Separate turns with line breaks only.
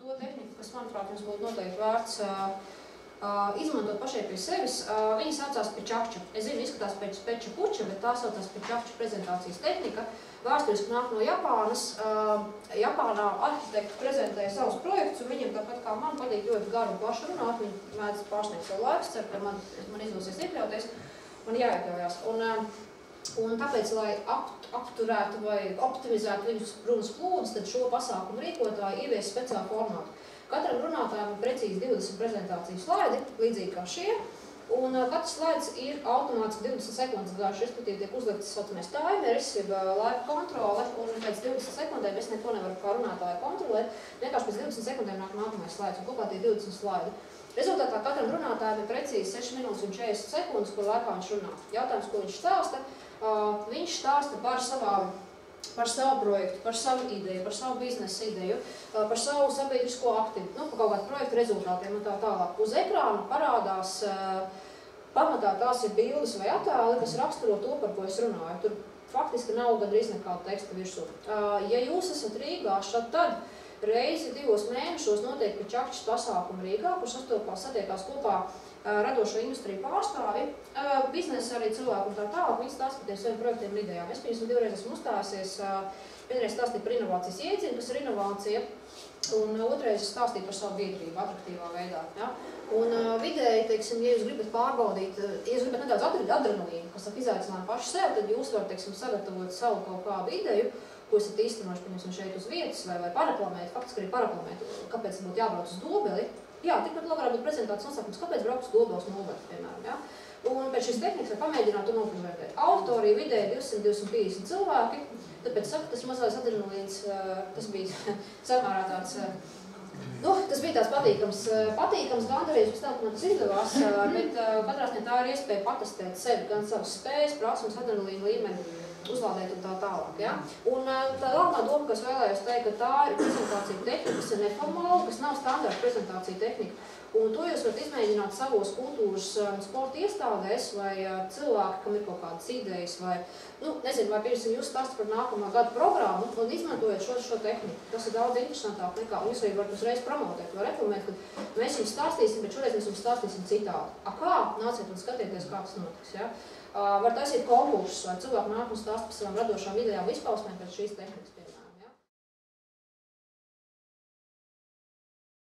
to tehniku, kas, manuprāt, jums būtu noteikti vērts izmantot pašai pie sevis. Viņi saucās Pečakča. Es zinu, izskatās pēc Peča puča, bet tā saucās Pečakča prezentācijas tehnika. Vēsturiski nāk no Japānas. Japānā arhitekti prezentēja savus projektus, un viņiem tāpat kā man patīk ļoti garu un plašu runāt. Viņi mēdz pārsniegt savu laiku, ceru, ka man izdosies iekļauties. Man jāiekļaujās. Un tāpēc, lai apturētu vai optimizētu viņus runas plūdus, tad šo pasākumu rīkotāji ievies speciālu formātu. Katram runātājam ir precīzi 20 prezentāciju slaidi, līdzīgi kā šie, un katrs slaids ir automātiski 20 sekundes garš, respektīvi tiek uzlikts saucamais timeris, jeb laika kontrole, un pēc 20 sekundēm es neko nevaru kā runātāju kontrolēt, vienkārši pēc 20 sekundēm nāk nākamais slaids, un kopā tie 20 slaidi. Rezultātā katram runātājam ir precīzi 6 minūtes un 40 sekundes, kur laikā viņš runā. Jautājums, ko viņš stāsta? Viņš stāsta par savu projektu, par savu ideju, par savu biznesa ideju, par savu sabiedrisko aktivitāti, par kaut kādu projektu rezultātiem un tā tālāk. Uz ekrāna parādās, pamatā tās ir bildes vai attēli, kas raksturo to, par ko es runāju. Tur faktiski nav gandrīz nekāda teksta virsū. Ja jūs esat Rīgā, tad reizi 2 mēnešos notiek Pečakčas pasākumu Rīgā, kur satiekās kopā radošo industriju pārstāvi, biznesa arī cilvēku un tā tālāk, viņi stāsta par saviem projektiem un idejām. Es pirms 2 reizes esmu uzstājusies, vienreiz stāstīju par inovācijas jēdzienu, kas ir inovācija, un otrais stāstīju par savu biedrību atraktīvā veidā. Ja? Un vidēji, teiksim, ja jūs gribat pārbaudīt, ja jūs gribat nedaudz adrenalīnu, kas izaicinājumu paši sev, tad jūs varat, teiksim, sagatavot savu kaut kādu ideju, ko esat īstenojuši, piemēram, šeit uz vietas, vai pareklamēt, faktiski arī pareklamēt, kāpēc būtu jābrauc uz Dobeli. Jā, tikpat labi varētu būt prezentācijas nosākums, kāpēc brauc uz Dobeles Nobeli, piemēram. Ja? Un pēc šīs tehnikas var pamēģināt un noprovērtēt. Auditorija vidēji 200-250 cilvēki, tāpēc saku, tas mazais adrenalīns, tas bija samērā tāds, tas bija tāds patīkams gandarījums, pēc tam, ka man tas izdevās, bet katrā ziņā tā ir iespēja patestēt sevi, gan savas spējas, prasmes, adrenalīnu līmeni, uzlādēt un tā tālāk. Ja? Un tā galvenā doma, kas vēlējos teikt, ka tā ir prezentācija tehnika, kas ir neformāla, kas nav standarta prezentācija tehnika. Un to jūs varat izmēģināt savos kultūras sporta iestādēs vai cilvēki, kam ir kaut kādas idejas vai, nezinu, vai pirms jūs stāstat par nākamā gada programmu un izmantojat šo tehniku. Tas ir daudz interesantāk nekā, un jūs arī varat uzreiz promotēt vai reklamēt, ka mēs jums stāstīsim, bet šoreiz mēs jums stāstīsim citādi. Kā? Nāciet un skatieties, kā tas notiks. Ja? Var taisīt konkursus, vai cilvēki nāk un stāst par savām radošām idejām izpausmēm pēc šīs tehnikas.